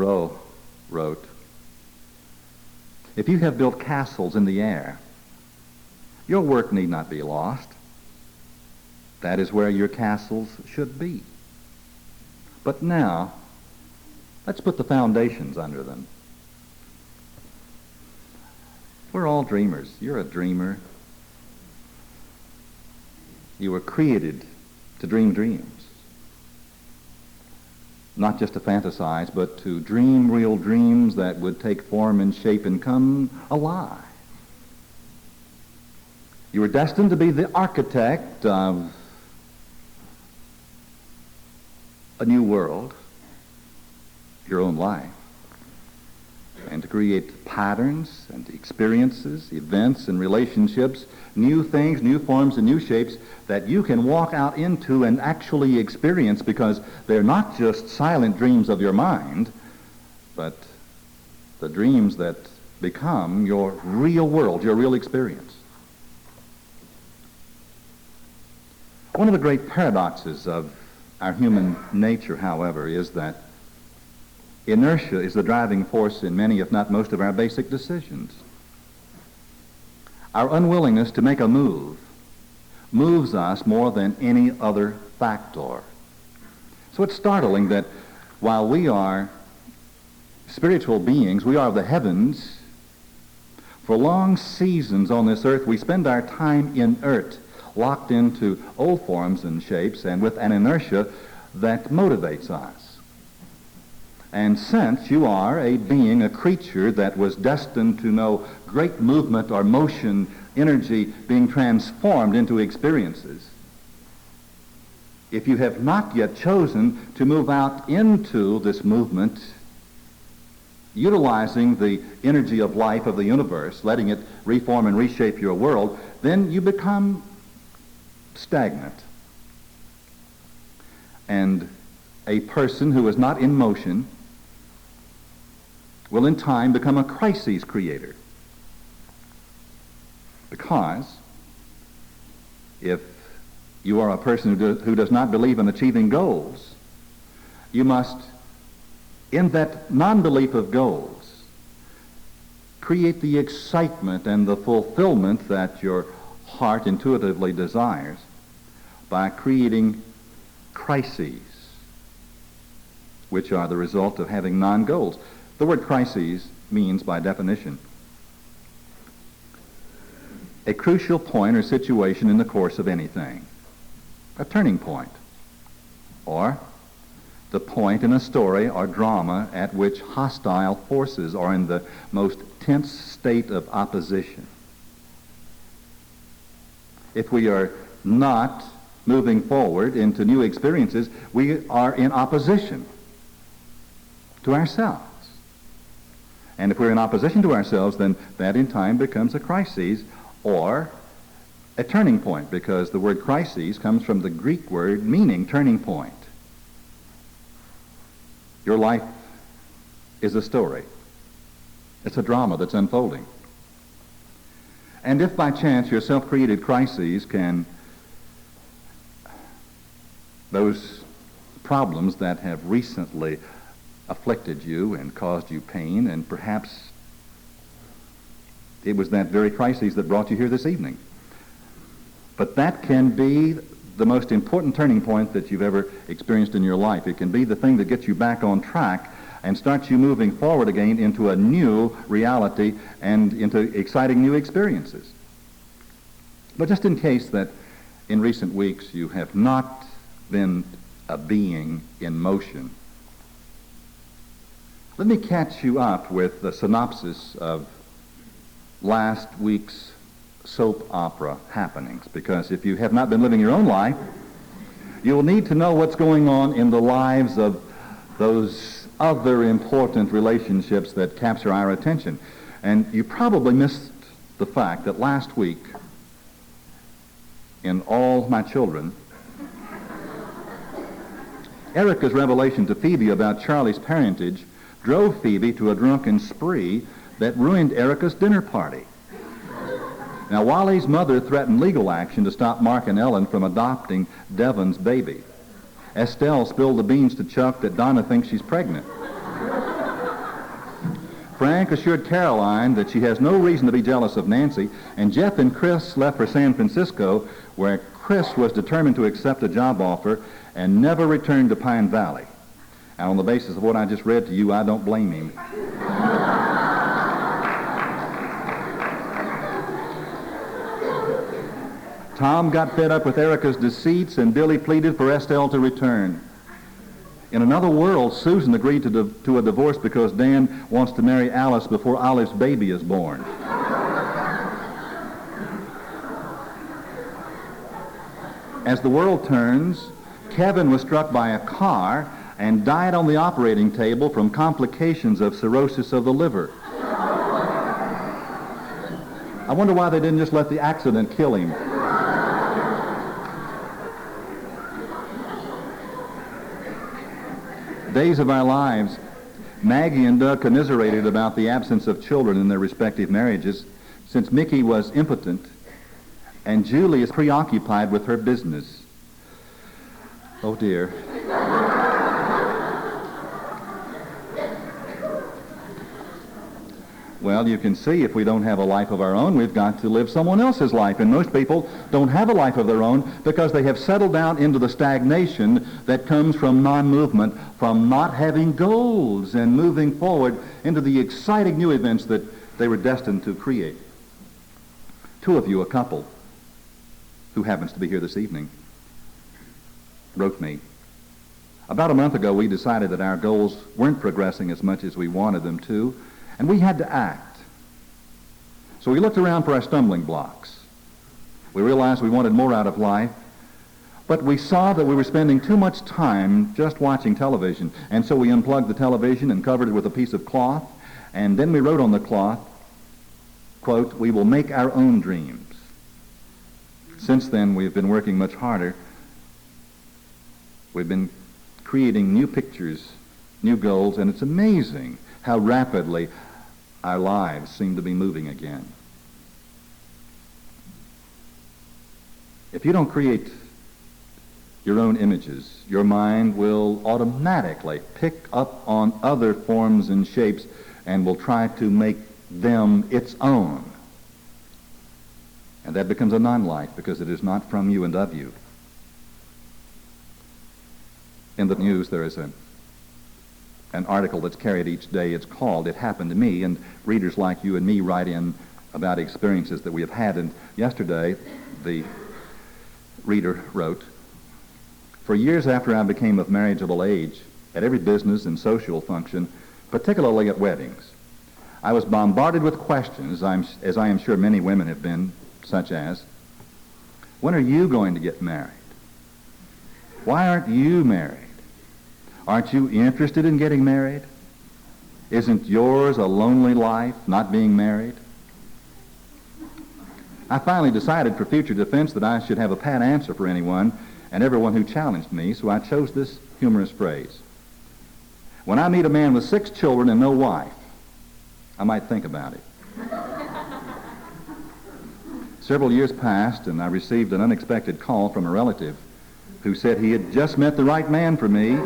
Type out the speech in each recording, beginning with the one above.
Thoreau wrote, "If you have built castles in the air, your work need not be lost. That is where your castles should be. But now, let's put the foundations under them." We're all dreamers. You're a dreamer. You were created to dream dreams. Not just to fantasize, but to dream real dreams that would take form and shape and come alive. You were destined to be the architect of a new world, your own life, and to create patterns and experiences, events and relationships, new things, new forms and new shapes that you can walk out into and actually experience, because they're not just silent dreams of your mind, but the dreams that become your real world, your real experience. One of the great paradoxes of our human nature, however, is that inertia is the driving force in many, if not most, of our basic decisions. Our unwillingness to make a move moves us more than any other factor. So it's startling that while we are spiritual beings, we are of the heavens, for long seasons on this earth we spend our time inert, locked into old forms and shapes and with an inertia that motivates us. And since you are a being, a creature that was destined to know great movement or motion, energy being transformed into experiences, if you have not yet chosen to move out into this movement, utilizing the energy of life of the universe, letting it reform and reshape your world, then you become stagnant. And a person who is not in motion will in time become a crises creator. Because if you are a person who does not believe in achieving goals, you must, in that non-belief of goals, create the excitement and the fulfillment that your heart intuitively desires by creating crises, which are the result of having non-goals. The word crises means, by definition, a crucial point or situation in the course of anything, a turning point, or the point in a story or drama at which hostile forces are in the most tense state of opposition. If we are not moving forward into new experiences, we are in opposition to ourselves. And if we're in opposition to ourselves, then that in time becomes a crisis or a turning point, because the word crisis comes from the Greek word meaning turning point. Your life is a story. It's a drama that's unfolding. And if by chance your self-created crises those problems that have recently afflicted you and caused you pain, and perhaps it was that very crisis that brought you here this evening. But that can be the most important turning point that you've ever experienced in your life. It can be the thing that gets you back on track and starts you moving forward again into a new reality and into exciting new experiences. But just in case that in recent weeks you have not been a being in motion, let me catch you up with the synopsis of last week's soap opera happenings, because if you have not been living your own life, you'll need to know what's going on in the lives of those other important relationships that capture our attention. And you probably missed the fact that last week, in All My Children, Erica's revelation to Phoebe about Charlie's parentage drove Phoebe to a drunken spree that ruined Erica's dinner party. Now, Wally's mother threatened legal action to stop Mark and Ellen from adopting Devon's baby. Estelle spilled the beans to Chuck that Donna thinks she's pregnant. Frank assured Caroline that she has no reason to be jealous of Nancy, and Jeff and Chris left for San Francisco, where Chris was determined to accept a job offer and never return to Pine Valley. And on the basis of what I just read to you, I don't blame him. Tom got fed up with Erica's deceits, and Billy pleaded for Estelle to return. In another world, Susan agreed to a divorce because Dan wants to marry Alice before Olive's baby is born. As the world turns, Kevin was struck by a car and died on the operating table from complications of cirrhosis of the liver. I wonder why they didn't just let the accident kill him. Days of our lives, Maggie and Doug commiserated about the absence of children in their respective marriages since Mickey was impotent and Julie is preoccupied with her business. Oh dear. Well, you can see if we don't have a life of our own, we've got to live someone else's life. And most people don't have a life of their own because they have settled down into the stagnation that comes from non-movement, from not having goals and moving forward into the exciting new events that they were destined to create. Two of you, a couple, who happens to be here this evening, wrote me. About a month ago, we decided that our goals weren't progressing as much as we wanted them to, and we had to act. So we looked around for our stumbling blocks. We realized we wanted more out of life, but we saw that we were spending too much time just watching television, and so we unplugged the television and covered it with a piece of cloth, and then we wrote on the cloth, quote, "We will make our own dreams." Since then, we've been working much harder. We've been creating new pictures, new goals, and it's amazing how rapidly our lives seem to be moving again. If you don't create your own images, your mind will automatically pick up on other forms and shapes and will try to make them its own. And that becomes a non-life because it is not from you and of you. In the news, there is an article that's carried each day. It's called "It Happened to Me," and readers like you and me write in about experiences that we have had. And yesterday, the reader wrote, "For years after I became of marriageable age, at every business and social function, particularly at weddings, I was bombarded with questions, as I am sure many women have been, such as, when are you going to get married? Why aren't you married? Aren't you interested in getting married? Isn't yours a lonely life, not being married?" I finally decided for future defense that I should have a pat answer for anyone and everyone who challenged me, so I chose this humorous phrase. When I meet a man with 6 children and no wife, I might think about it. Several years passed, and I received an unexpected call from a relative who said he had just met the right man for me.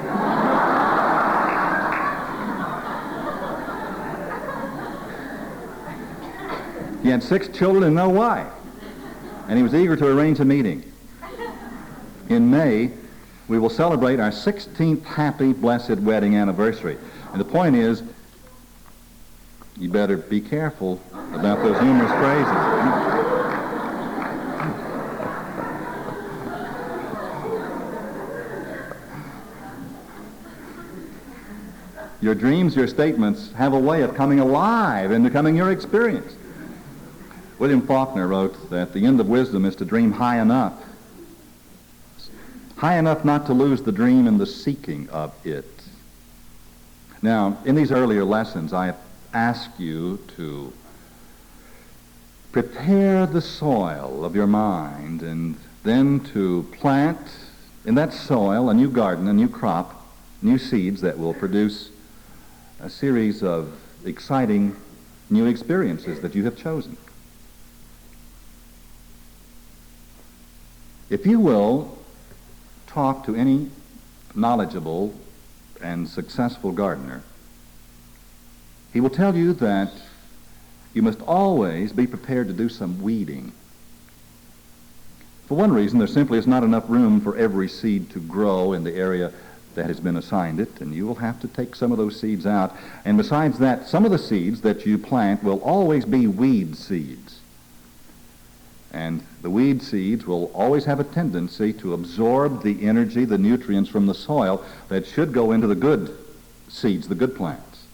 He had 6 children and no wife, and he was eager to arrange a meeting. In May, we will celebrate our 16th happy, blessed wedding anniversary. And the point is, you better be careful about those humorous phrases. Your dreams, your statements have a way of coming alive and becoming your experience. William Faulkner wrote that the end of wisdom is to dream high enough not to lose the dream in the seeking of it. Now, in these earlier lessons, I have asked you to prepare the soil of your mind and then to plant in that soil a new garden, a new crop, new seeds that will produce a series of exciting new experiences that you have chosen. If you will talk to any knowledgeable and successful gardener, He will tell you that you must always be prepared to do some weeding. For one reason, there simply is not enough room for every seed to grow in the area that has been assigned it, and you will have to take some of those seeds out. And besides that, some of the seeds that you plant will always be weed seeds. And the weed seeds will always have a tendency to absorb the energy, the nutrients from the soil that should go into the good seeds, the good plants.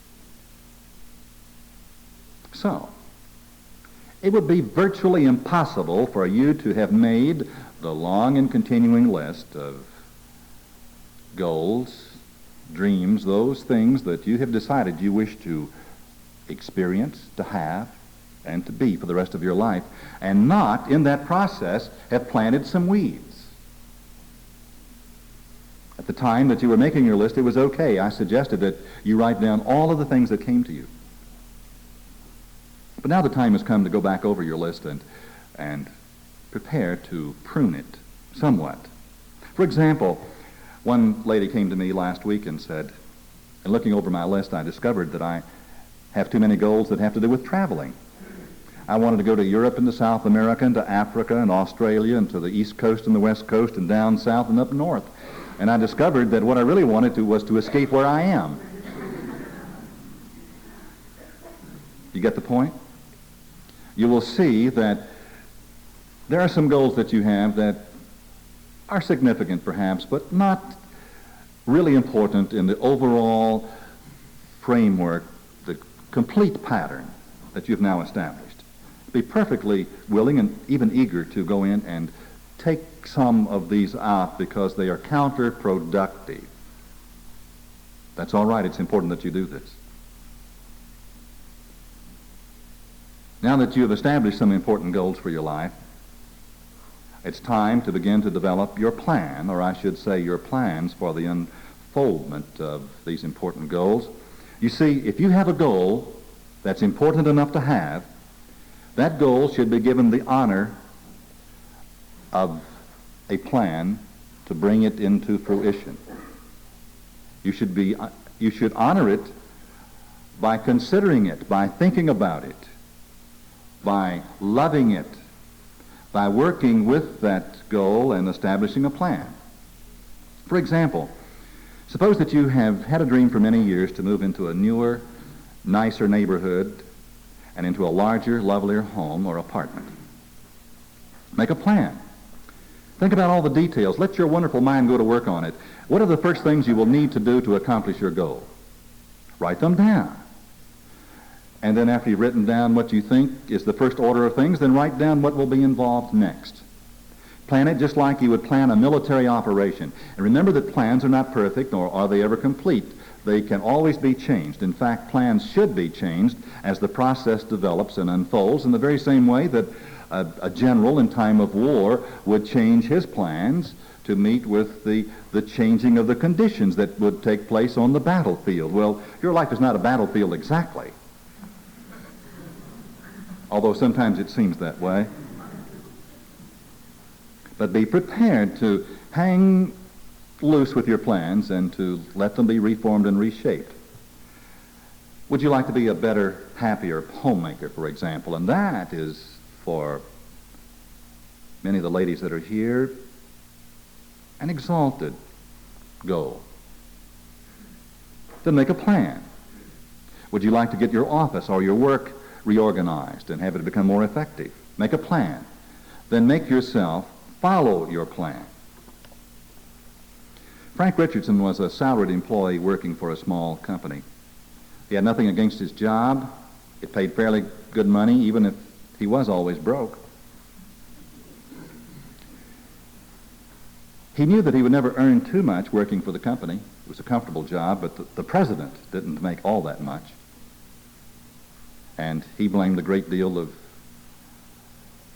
So, it would be virtually impossible for you to have made the long and continuing list of goals, dreams, those things that you have decided you wish to experience, to have, and to be for the rest of your life, and not, in that process, have planted some weeds. At the time that you were making your list, it was okay. I suggested that you write down all of the things that came to you. But now the time has come to go back over your list and prepare to prune it somewhat. For example, one lady came to me last week and said, in looking over my list, I discovered that I have too many goals that have to do with traveling. I wanted to go to Europe and to South America and to Africa and Australia and to the East Coast and the West Coast and down south and up north. And I discovered that what I really wanted was to escape where I am. You get the point? You will see that there are some goals that you have that are significant perhaps, but not really important in the overall framework, the complete pattern that you've now established. Be perfectly willing and even eager to go in and take some of these out because they are counterproductive. That's all right. It's important that you do this. Now that you have established some important goals for your life, it's time to begin to develop your plan, or I should say your plans for the unfoldment of these important goals. You see, if you have a goal that's important enough to have, that goal should be given the honor of a plan to bring it into fruition. You should honor it by considering it, by thinking about it, by loving it, by working with that goal and establishing a plan. For example, suppose that you have had a dream for many years to move into a newer, nicer neighborhood and into a larger, lovelier home or apartment. Make a plan. Think about all the details. Let your wonderful mind go to work on it. What are the first things you will need to do to accomplish your goal? Write them down. And then after you've written down what you think is the first order of things, then write down what will be involved next. Plan it just like you would plan a military operation. And remember that plans are not perfect, nor are they ever complete. They can always be changed. In fact, plans should be changed as the process develops and unfolds in the very same way that a general in time of war would change his plans to meet with the changing of the conditions that would take place on the battlefield. Well, your life is not a battlefield exactly, although sometimes it seems that way. But be prepared to hang loose with your plans and to let them be reformed and reshaped. Would you like to be a better, happier homemaker, for example? And that is, for many of the ladies that are here, an exalted goal. Then make a plan. Would you like to get your office or your work reorganized and have it become more effective? Make a plan. Then make yourself follow your plan. Frank Richardson was a salaried employee working for a small company. He had nothing against his job. It paid fairly good money, even if he was always broke. He knew that he would never earn too much working for the company. It was a comfortable job, but the president didn't make all that much. And he blamed a great deal of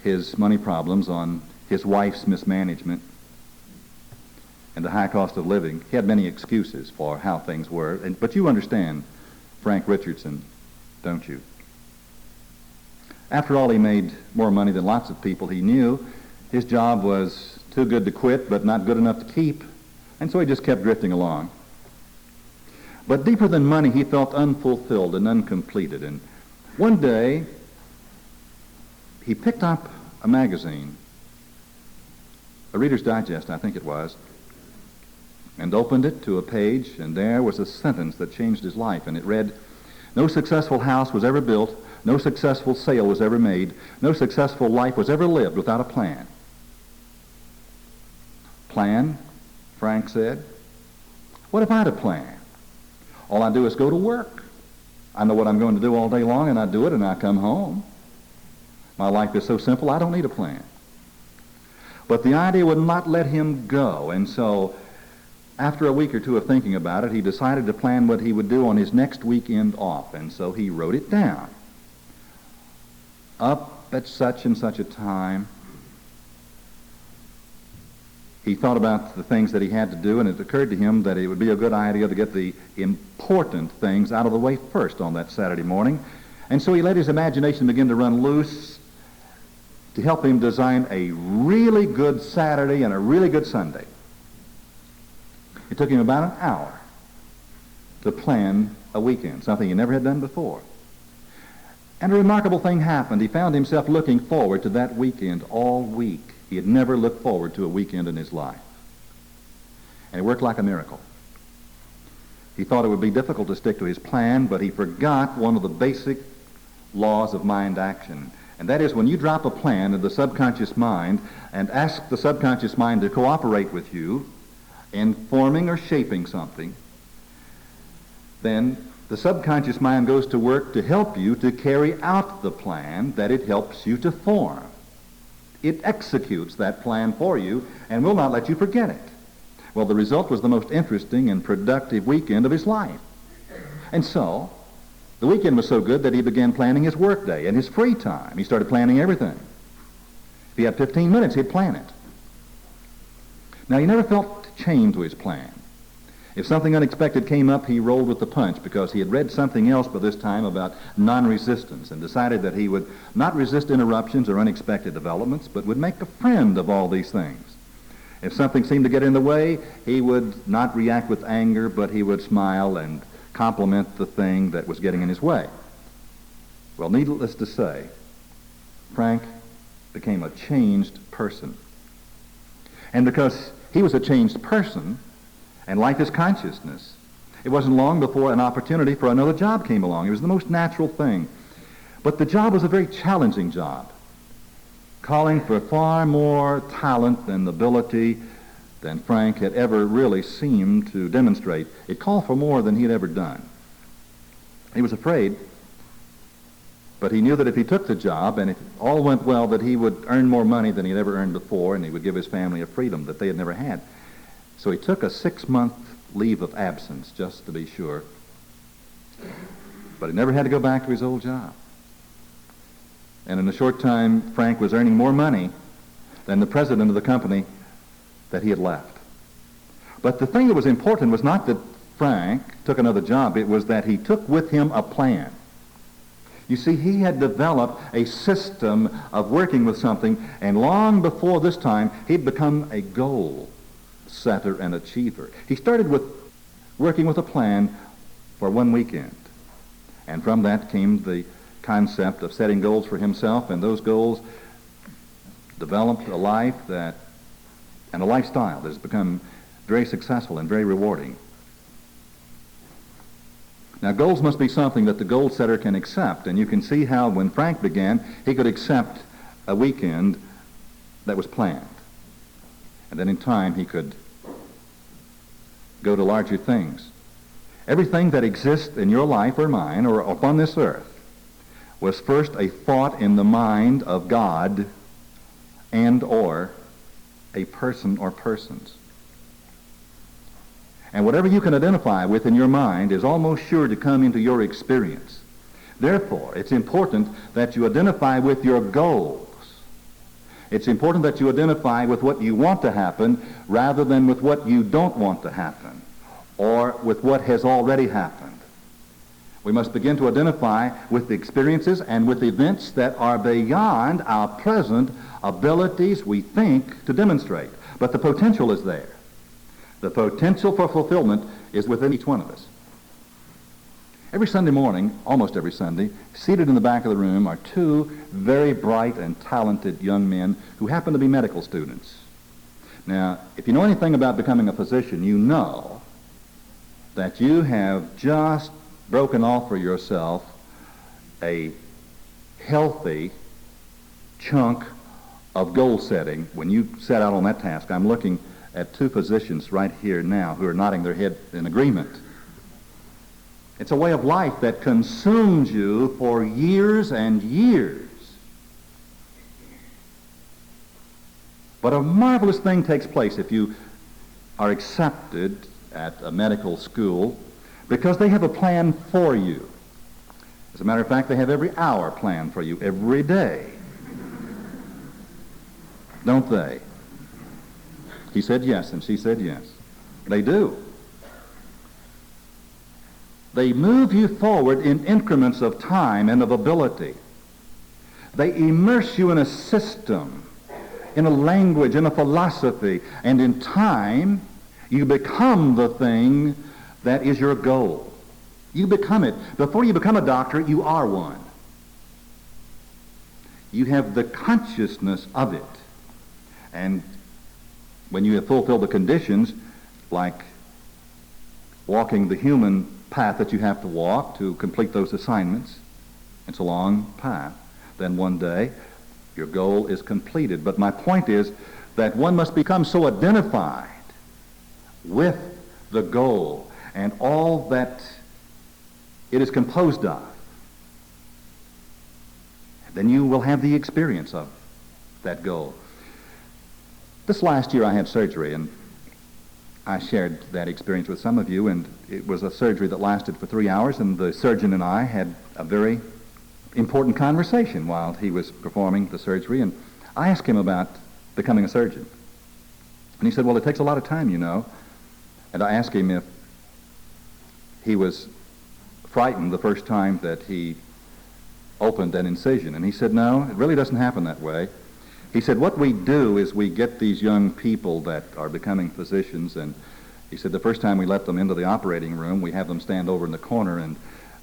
his money problems on his wife's mismanagement and the high cost of living. He had many excuses for how things were. But you understand Frank Richardson, don't you? After all, he made more money than lots of people he knew. His job was too good to quit, but not good enough to keep. And so he just kept drifting along. But deeper than money, he felt unfulfilled and uncompleted. And one day, he picked up a magazine, a Reader's Digest, I think it was, and opened it to a page, and there was a sentence that changed his life, and it read, "No successful house was ever built, no successful sale was ever made, no successful life was ever lived without a plan." Plan, Frank said. What if I had a plan? All I do is go to work. I know what I'm going to do all day long, and I do it, and I come home. My life is so simple, I don't need a plan. But the idea would not let him go, and so after a week or two of thinking about it, he decided to plan what he would do on his next weekend off, and so he wrote it down. Up at such and such a time, he thought about the things that he had to do, and it occurred to him that it would be a good idea to get the important things out of the way first on that Saturday morning. And so he let his imagination begin to run loose to help him design a really good Saturday and a really good Sunday. It took him about an hour to plan a weekend, something he never had done before. And a remarkable thing happened. He found himself looking forward to that weekend all week. He had never looked forward to a weekend in his life. And it worked like a miracle. He thought it would be difficult to stick to his plan, but he forgot one of the basic laws of mind action. And that is, when you drop a plan in the subconscious mind and ask the subconscious mind to cooperate with you in forming or shaping something, then the subconscious mind goes to work to help you to carry out the plan that it helps you to form. It executes that plan for you and will not let you forget it. Well, the result was the most interesting and productive weekend of his life. And so, the weekend was so good that he began planning his work day and his free time. He started planning everything. If he had 15 minutes, he'd plan it. Now, he never felt chained to his plan. If something unexpected came up, he rolled with the punch, because he had read something else by this time about non-resistance and decided that he would not resist interruptions or unexpected developments, but would make a friend of all these things. If something seemed to get in the way, he would not react with anger, but he would smile and compliment the thing that was getting in his way. Well, needless to say, Frank became a changed person. And because he was a changed person, and life is consciousness, it wasn't long before an opportunity for another job came along. It was the most natural thing. But the job was a very challenging job, calling for far more talent and ability than Frank had ever really seemed to demonstrate. It called for more than he had ever done. He was afraid, but he knew that if he took the job and if all went well, that he would earn more money than he had ever earned before, and he would give his family a freedom that they had never had. So he took a 6-month leave of absence, just to be sure. But he never had to go back to his old job. And in a short time, Frank was earning more money than the president of the company that he had left. But the thing that was important was not that Frank took another job. It was that he took with him a plan. You see, he had developed a system of working with something, and long before this time, he'd become a goal setter and achiever. He started with working with a plan for one weekend. And from that came the concept of setting goals for himself, and those goals developed a life and a lifestyle that has become very successful and very rewarding. Now, goals must be something that the goal setter can accept, and you can see how when Frank began, he could accept a weekend that was planned. And then in time, he could go to larger things. Everything that exists in your life or mine or upon this earth was first a thought in the mind of God and or a person or persons. And whatever you can identify with in your mind is almost sure to come into your experience. Therefore, it's important that you identify with your goals. It's important that you identify with what you want to happen rather than with what you don't want to happen or with what has already happened. We must begin to identify with the experiences and with events that are beyond our present abilities, we think, to demonstrate. But the potential is there. The potential for fulfillment is within each one of us. Every Sunday morning, almost every Sunday, seated in the back of the room are two very bright and talented young men who happen to be medical students. Now, if you know anything about becoming a physician, you know that you have just broken off for yourself a healthy chunk of goal setting when you set out on that task. I'm looking at two physicians right here now who are nodding their head in agreement. It's a way of life that consumes you for years and years. But a marvelous thing takes place if you are accepted at a medical school, because they have a plan for you. As a matter of fact, they have every hour planned for you, every day. Don't they? He said yes, and she said yes. They do. They move you forward in increments of time and of ability. They immerse you in a system, in a language, in a philosophy, and in time, you become the thing that is your goal. You become it. Before you become a doctor, you are one. You have the consciousness of it. And when you have fulfilled the conditions, like walking the human path that you have to walk to complete those assignments, it's a long path, then one day your goal is completed. But my point is that one must become so identified with the goal and all that it is composed of, then you will have the experience of that goal. This last year I had surgery, and I shared that experience with some of you, and it was a surgery that lasted for 3 hours, and the surgeon and I had a very important conversation while he was performing the surgery, and I asked him about becoming a surgeon. And he said, well, it takes a lot of time, you know. And I asked him if he was frightened the first time that he opened an incision. And he said, no, it really doesn't happen that way. He said, what we do is we get these young people that are becoming physicians, and he said the first time we let them into the operating room, we have them stand over in the corner,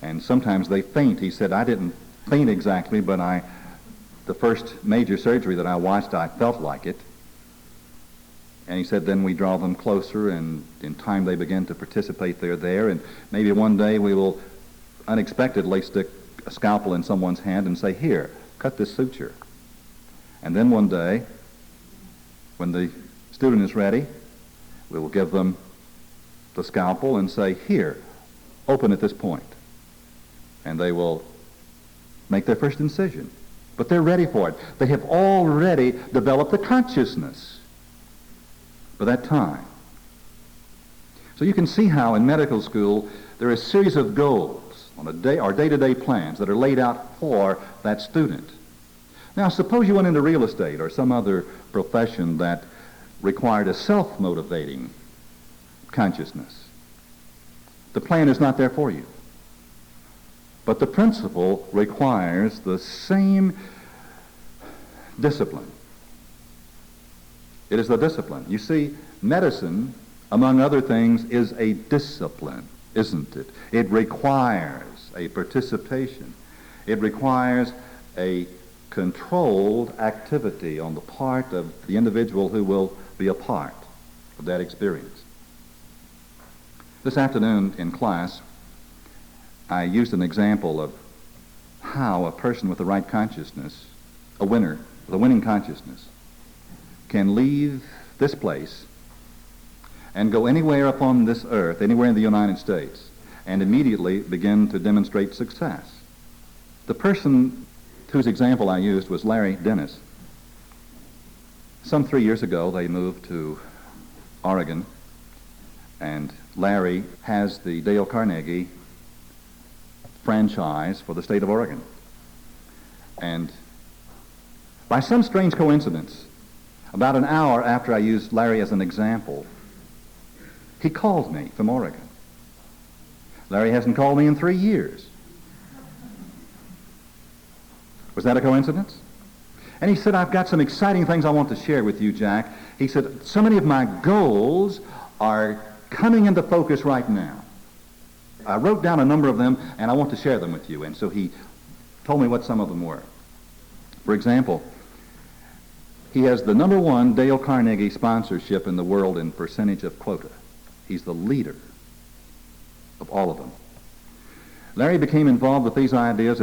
and sometimes they faint. He said, I didn't faint exactly, but the first major surgery that I watched, I felt like it. And he said, then we draw them closer, and in time they begin to participate. They're there, and maybe one day we will unexpectedly stick a scalpel in someone's hand and say, here, cut this suture. And then one day, when the student is ready, we will give them the scalpel and say, here, open at this point. And they will make their first incision. But they're ready for it. They have already developed the consciousness for that time. So you can see how in medical school there are a series of goals on a day or day-to-day plans that are laid out for that student. Now, suppose you went into real estate or some other profession that required a self-motivating consciousness. The plan is not there for you. But the principle requires the same discipline. It is the discipline. You see, medicine, among other things, is a discipline, isn't it? It requires a participation. It requires a controlled activity on the part of the individual who will be a part of that experience. This afternoon in class, I used an example of how a person with the right consciousness, a winner with a winning consciousness, can leave this place and go anywhere upon this earth, anywhere in the United States, and immediately begin to demonstrate success. The person whose example I used was Larry Dennis. Some 3 years ago, they moved to Oregon, and Larry has the Dale Carnegie franchise for the state of Oregon. And by some strange coincidence, about an hour after I used Larry as an example, he called me from Oregon. Larry hasn't called me in 3 years. Was that a coincidence? And he said, I've got some exciting things I want to share with you, Jack. He said, so many of my goals are coming into focus right now. I wrote down a number of them, and I want to share them with you. And so he told me what some of them were. For example, he has the number one Dale Carnegie sponsorship in the world in percentage of quota. He's the leader of all of them. Larry became involved with these ideas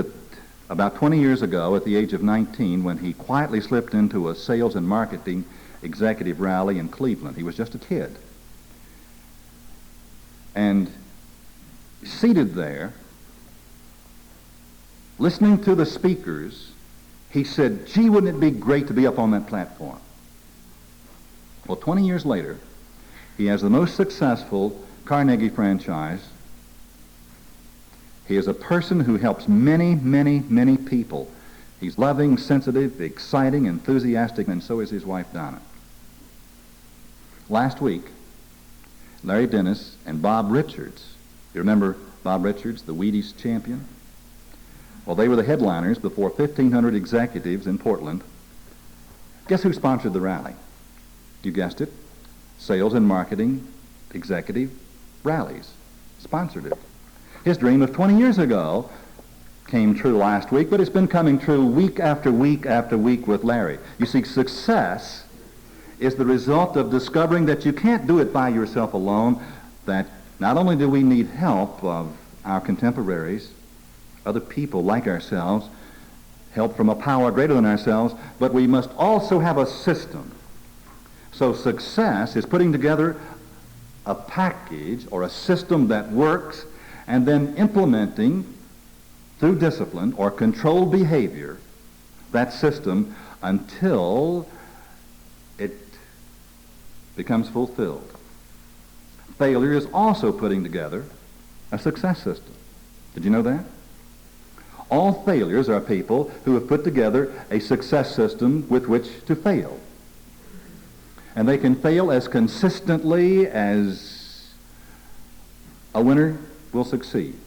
about 20 years ago at the age of 19 when he quietly slipped into a sales and marketing executive rally in Cleveland. He was just a kid. And seated there, listening to the speakers, he said, gee, wouldn't it be great to be up on that platform? Well, 20 years later, he has the most successful Carnegie franchise. He is a person who helps many, many, many people. He's loving, sensitive, exciting, enthusiastic, and so is his wife, Donna. Last week, Larry Dennis and Bob Richards, you remember Bob Richards, the Wheaties champion? Well, they were the headliners before 1,500 executives in Portland. Guess who sponsored the rally? You guessed it. Sales and marketing executive rallies sponsored it. His dream of 20 years ago came true last week, but it's been coming true week after week after week with Larry. You see, success is the result of discovering that you can't do it by yourself alone, that not only do we need help of our contemporaries, other people like ourselves, help from a power greater than ourselves, but we must also have a system. So success is putting together a package or a system that works and then implementing through discipline or controlled behavior that system until it becomes fulfilled. Failure is also putting together a success system. Did you know that? All failures are people who have put together a success system with which to fail. And they can fail as consistently as a winner will succeed.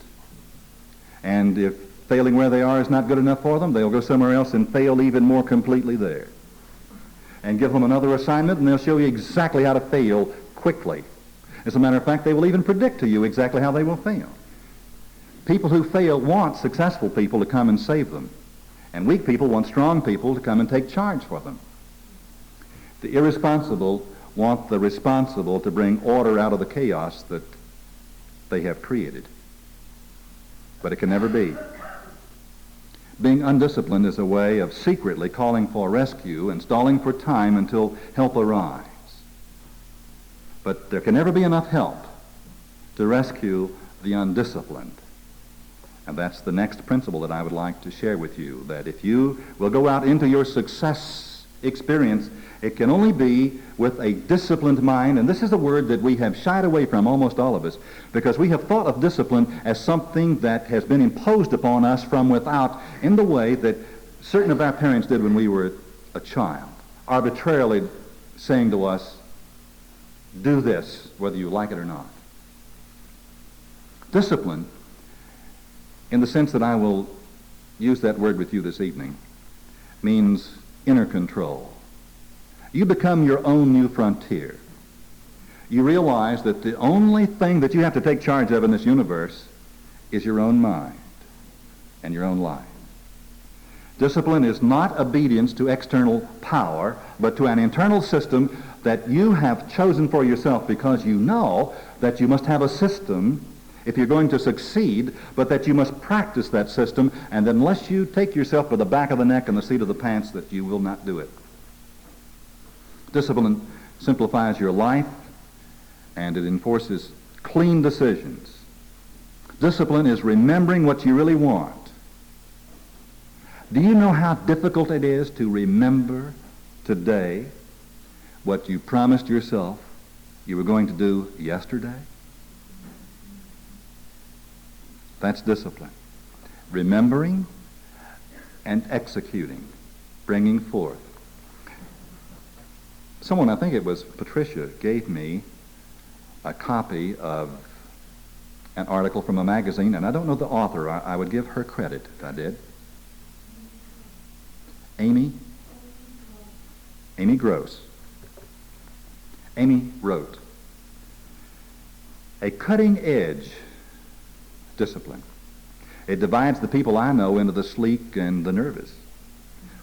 And if failing where they are is not good enough for them, they'll go somewhere else and fail even more completely there. And give them another assignment, and they'll show you exactly how to fail quickly. As a matter of fact, they will even predict to you exactly how they will fail. People who fail want successful people to come and save them. And weak people want strong people to come and take charge for them. The irresponsible want the responsible to bring order out of the chaos that they have created. But it can never be. Being undisciplined is a way of secretly calling for rescue and stalling for time until help arrives. But there can never be enough help to rescue the undisciplined. And that's the next principle that I would like to share with you, that if you will go out into your success experience, it can only be with a disciplined mind. And this is a word that we have shied away from, almost all of us, because we have thought of discipline as something that has been imposed upon us from without in the way that certain of our parents did when we were a child, arbitrarily saying to us, do this whether you like it or not. Discipline, in the sense that I will use that word with you this evening, means inner control. You become your own new frontier. You realize that the only thing that you have to take charge of in this universe is your own mind and your own life. Discipline is not obedience to external power, but to an internal system that you have chosen for yourself because you know that you must have a system if you're going to succeed, but that you must practice that system, and unless you take yourself by the back of the neck and the seat of the pants, that you will not do it. Discipline simplifies your life, and it enforces clean decisions. Discipline is remembering what you really want. Do you know how difficult it is to remember today what you promised yourself you were going to do yesterday? That's discipline. Remembering and executing, bringing forth. Someone, I think it was Patricia, gave me a copy of an article from a magazine, and I don't know the author. I would give her credit if I did. Amy Gross. Amy wrote, a cutting edge discipline. It divides the people I know into the sleek and the nervous.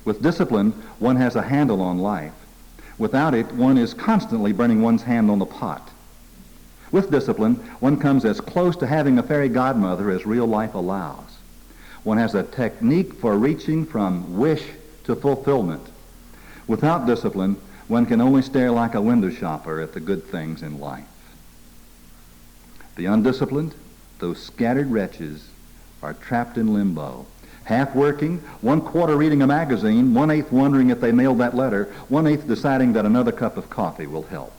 With discipline, one has a handle on life. Without it, one is constantly burning one's hand on the pot. With discipline, one comes as close to having a fairy godmother as real life allows. One has a technique for reaching from wish to fulfillment. Without discipline, one can only stare like a window shopper at the good things in life. The undisciplined, those scattered wretches, are trapped in limbo. Half working, 1/4 reading a magazine, 1/8 wondering if they mailed that letter, 1/8 deciding that another cup of coffee will help.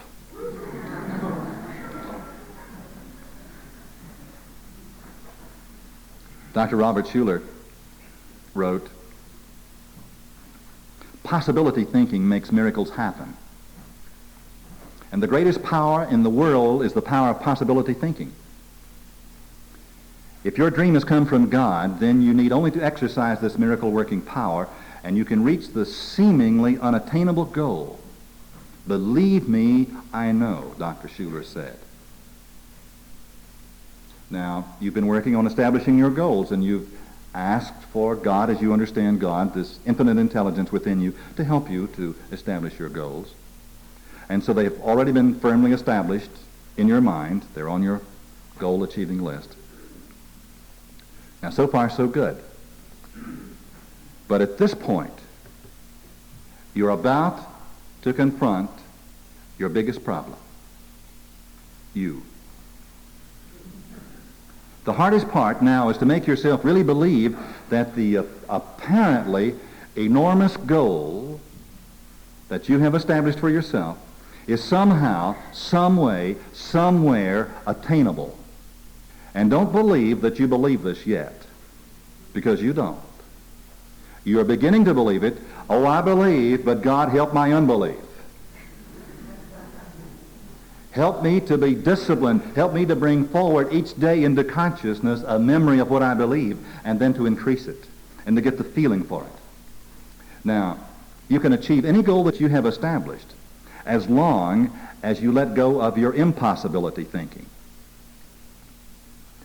Dr. Robert Schuller wrote, "Possibility thinking makes miracles happen. And the greatest power in the world is the power of possibility thinking. If your dream has come from God, then you need only to exercise this miracle-working power, and you can reach the seemingly unattainable goal. Believe me, I know," Dr. Schuller said. Now, you've been working on establishing your goals, and you've asked for God, as you understand God, this infinite intelligence within you, to help you to establish your goals. And so they've already been firmly established in your mind. They're on your goal-achieving list. Now, so far, so good. But at this point, you're about to confront your biggest problem. You. The hardest part now is to make yourself really believe that the apparently enormous goal that you have established for yourself is somehow, some way, somewhere attainable. And don't believe that you believe this yet, because you don't. You are beginning to believe it. "Oh, I believe, but God help my unbelief. Help me to be disciplined. Help me to bring forward each day into consciousness a memory of what I believe, and then to increase it, and to get the feeling for it." Now, you can achieve any goal that you have established as long as you let go of your impossibility thinking.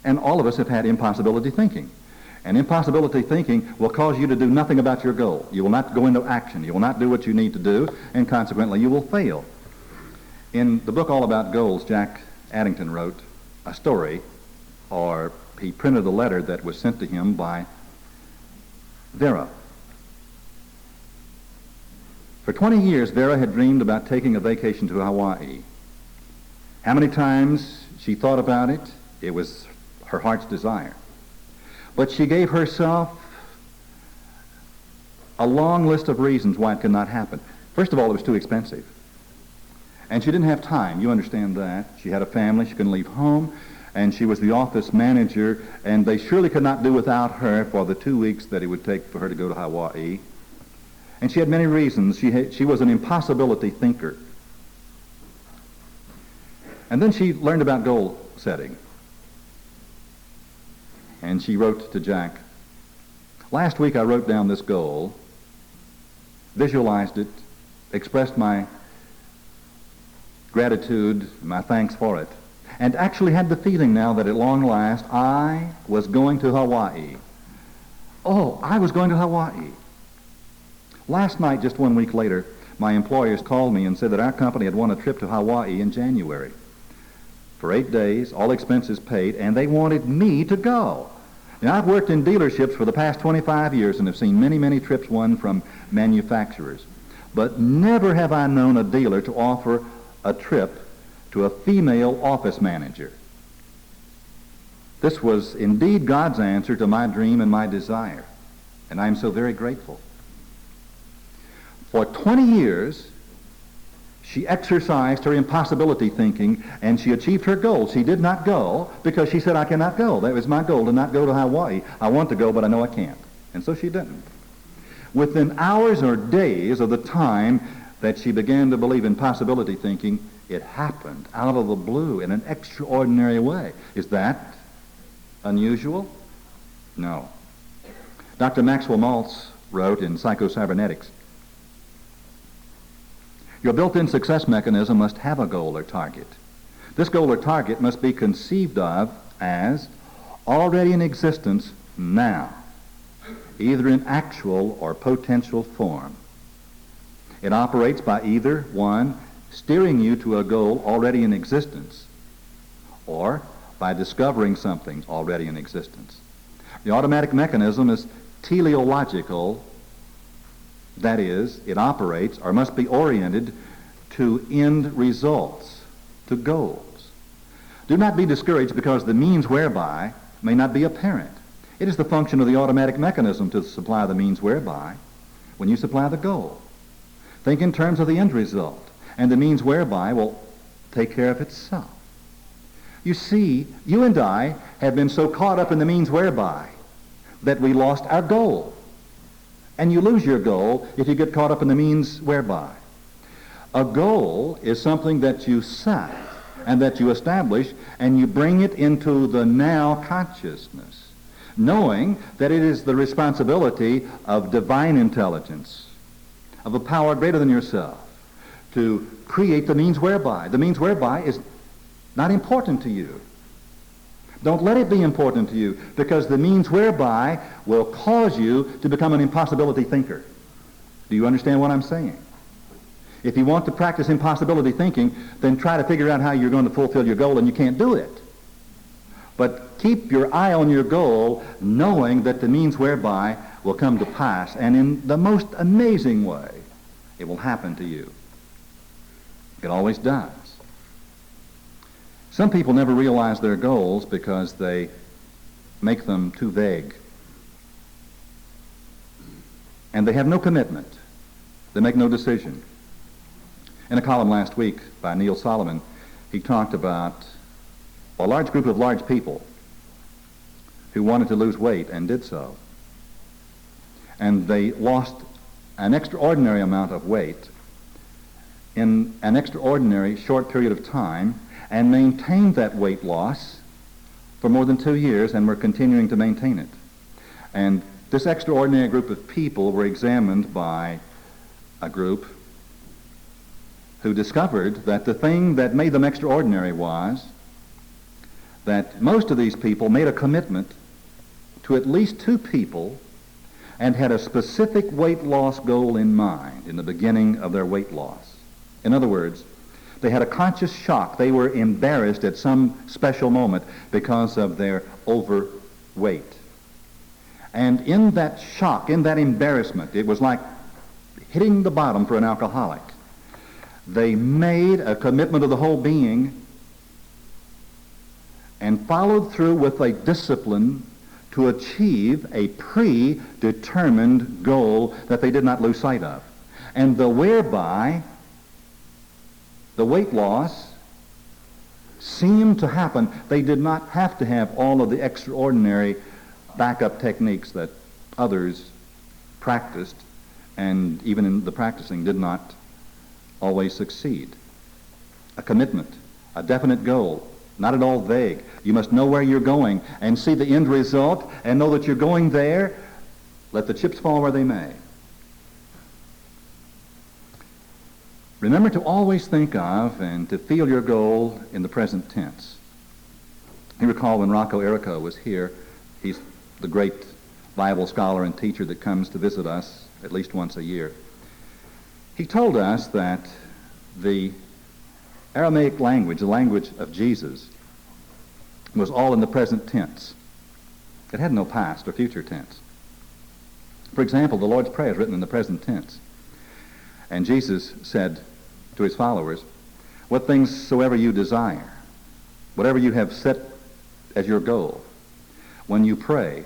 And all of us have had impossibility thinking. And impossibility thinking will cause you to do nothing about your goal. You will not go into action. You will not do what you need to do, and consequently you will fail. In the book All About Goals, Jack Addington wrote a story, or he printed a letter that was sent to him by Vera. For 20 years, Vera had dreamed about taking a vacation to Hawaii. How many times she thought about it? It was her heart's desire. But she gave herself a long list of reasons why it could not happen. First of all, it was too expensive. And she didn't have time. You understand that. She had a family. She couldn't leave home. And she was the office manager. And they surely could not do without her for the 2 weeks that it would take for her to go to Hawaii. And she had many reasons. She was an impossibility thinker. And then she learned about goal setting. And she wrote to Jack, "Last week I wrote down this goal, visualized it, expressed my gratitude, my thanks for it, and actually had the feeling now that at long last I was going to Hawaii. Oh, I was going to Hawaii. Last night, just 1 week later, my employers called me and said that our company had won a trip to Hawaii in January. For 8 days, all expenses paid, and they wanted me to go. Now, I've worked in dealerships for the past 25 years and have seen many, many trips won from manufacturers. But never have I known a dealer to offer a trip to a female office manager. This was indeed God's answer to my dream and my desire, and I am so very grateful." For 20 years, she exercised her impossibility thinking, and she achieved her goal. She did not go because she said, "I cannot go. That was my goal, to not go to Hawaii. I want to go, but I know I can't." And so she didn't. Within hours or days of the time that she began to believe in possibility thinking, it happened out of the blue in an extraordinary way. Is that unusual? No. Dr. Maxwell Maltz wrote in Psycho-Cybernetics, "Your built-in success mechanism must have a goal or target. This goal or target must be conceived of as already in existence now, either in actual or potential form. It operates by either, one, steering you to a goal already in existence, or by discovering something already in existence. The automatic mechanism is teleological. That is, it operates or must be oriented to end results, to goals. Do not be discouraged because the means whereby may not be apparent. It is the function of the automatic mechanism to supply the means whereby when you supply the goal. Think in terms of the end result, and the means whereby will take care of itself. You see, you and I have been so caught up in the means whereby that we lost our goal. And you lose your goal if you get caught up in the means whereby. A goal is something that you set and that you establish, and you bring it into the now consciousness, knowing that it is the responsibility of divine intelligence, of a power greater than yourself, to create the means whereby. The means whereby is not important to you. Don't let it be important to you, because the means whereby will cause you to become an impossibility thinker. Do you understand what I'm saying? If you want to practice impossibility thinking, then try to figure out how you're going to fulfill your goal, and you can't do it. But keep your eye on your goal, knowing that the means whereby will come to pass, and in the most amazing way, it will happen to you. It always does. Some people never realize their goals because they make them too vague. And they have no commitment. They make no decision. In a column last week by Neil Solomon, he talked about a large group of large people who wanted to lose weight and did so. And they lost an extraordinary amount of weight in an extraordinary short period of time and maintained that weight loss for more than 2 years, and were continuing to maintain it. And this extraordinary group of people were examined by a group who discovered that the thing that made them extraordinary was that most of these people made a commitment to at least 2 people and had a specific weight loss goal in mind in the beginning of their weight loss. In other words, they had a conscious shock. They were embarrassed at some special moment because of their overweight. And in that shock, in that embarrassment, it was like hitting the bottom for an alcoholic. They made a commitment of the whole being and followed through with a discipline to achieve a predetermined goal that they did not lose sight of. And the whereby the weight loss seemed to happen. They did not have to have all of the extraordinary backup techniques that others practiced, and even in the practicing did not always succeed. A commitment, a definite goal, not at all vague. You must know where you're going and see the end result and know that you're going there. Let the chips fall where they may. Remember to always think of and to feel your goal in the present tense. You recall when Rocco Errico was here, he's the great Bible scholar and teacher that comes to visit us at least once a year. He told us that the Aramaic language, the language of Jesus, was all in the present tense. It had no past or future tense. For example, the Lord's Prayer is written in the present tense. And Jesus said to his followers, what things soever you desire, whatever you have set as your goal, when you pray,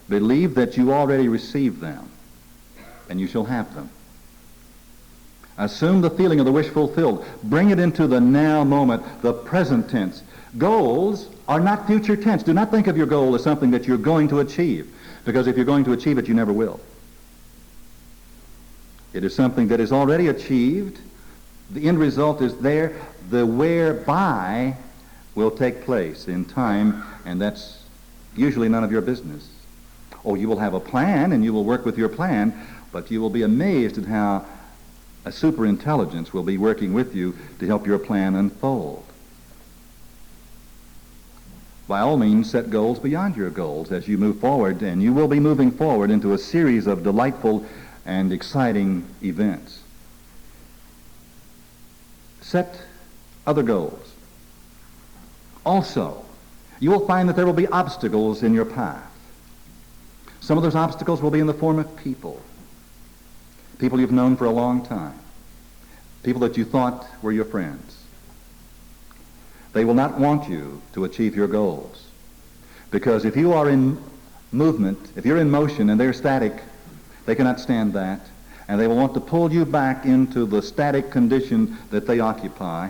believe that you already received them, and you shall have them. Assume the feeling of the wish fulfilled. Bring it into the now moment, the present tense. Goals are not future tense. Do not think of your goal as something that you're going to achieve, because if you're going to achieve it, you never will. It is something that is already achieved. The end result is there. The whereby will take place in time, and that's usually none of your business. Oh, you will have a plan, and you will work with your plan, but you will be amazed at how a superintelligence will be working with you to help your plan unfold. by all means, set goals beyond your goals as you move forward, and you will be moving forward into a series of delightful and exciting events. Set other goals. Also, you will find that there will be obstacles in your path. Some of those obstacles will be in the form of people. People you've known for a long time. People that you thought were your friends. They will not want you to achieve your goals. Because if you are in movement, if you're in motion and they're static, they cannot stand that. And they will want to pull you back into the static condition that they occupy,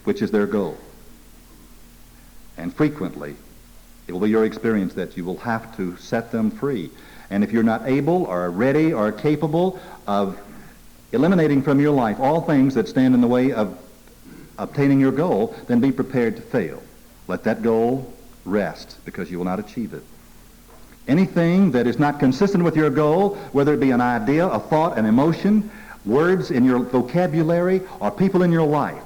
which is their goal. And frequently, it will be your experience that you will have to set them free. And if you're not able or ready or capable of eliminating from your life all things that stand in the way of obtaining your goal, then be prepared to fail. Let that goal rest, because you will not achieve it. Anything that is not consistent with your goal, whether it be an idea, a thought, an emotion, words in your vocabulary, or people in your life,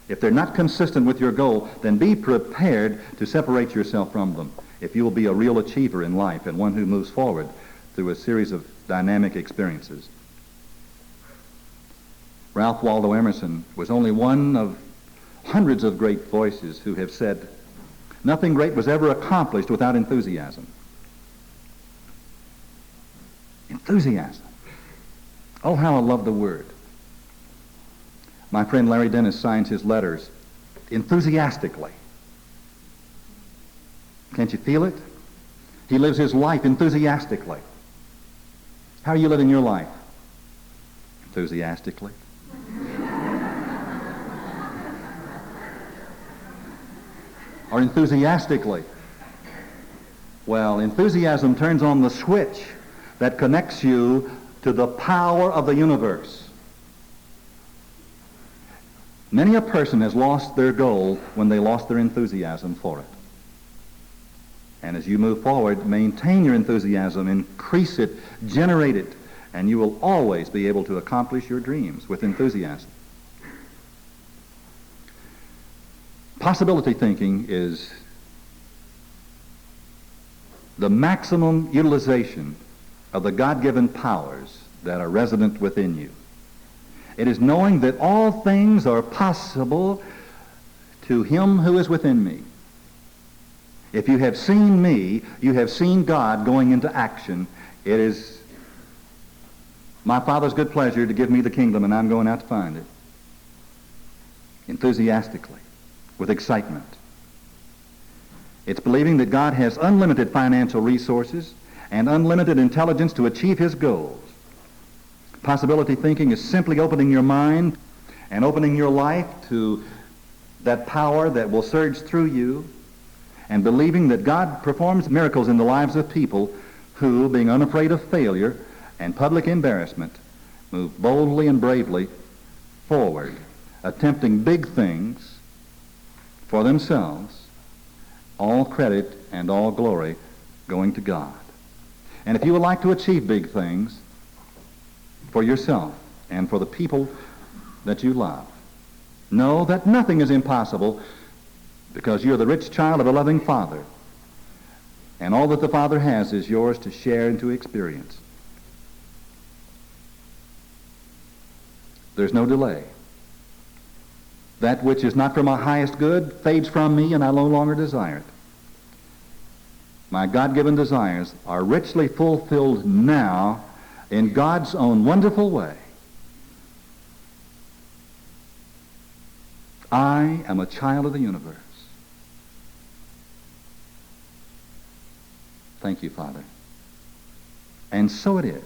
if they're not consistent with your goal, then be prepared to separate yourself from them if you will be a real achiever in life and one who moves forward through a series of dynamic experiences. Ralph Waldo Emerson was only one of hundreds of great voices who have said, "Nothing great was ever accomplished without enthusiasm." Enthusiasm. Oh, how I love the word. My friend Larry Dennis signs his letters enthusiastically. Can't you feel it? He lives his life enthusiastically. How are you living your life? Enthusiastically. Or enthusiastically? Well, enthusiasm turns on the switch that connects you to the power of the universe. Many a person has lost their goal when they lost their enthusiasm for it. And as you move forward, maintain your enthusiasm, increase it, generate it, and you will always be able to accomplish your dreams with enthusiasm. Possibility thinking is the maximum utilization of the God-given powers that are resident within you. It is knowing that all things are possible to him who is within me. If you have seen me, you have seen God going into action. It is my Father's good pleasure to give me the kingdom, and I'm going out to find it. Enthusiastically, with excitement. It's believing that God has unlimited financial resources and unlimited intelligence to achieve his goals. Possibility thinking is simply opening your mind and opening your life to that power that will surge through you, and believing that God performs miracles in the lives of people who, being unafraid of failure and public embarrassment, move boldly and bravely forward, attempting big things for themselves, all credit and all glory going to God. And if you would like to achieve big things for yourself and for the people that you love, know that nothing is impossible, because you're the rich child of a loving Father, and all that the Father has is yours to share and to experience. There's no delay. That which is not for my highest good fades from me, and I no longer desire it. My God-given desires are richly fulfilled now in God's own wonderful way. I am a child of the universe. Thank you, Father. And so it is,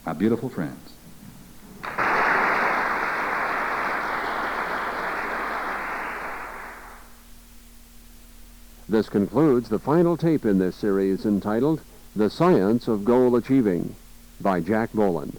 my beautiful friends. This concludes the final tape in this series entitled The Science of Goal Achieving by Jack Boland.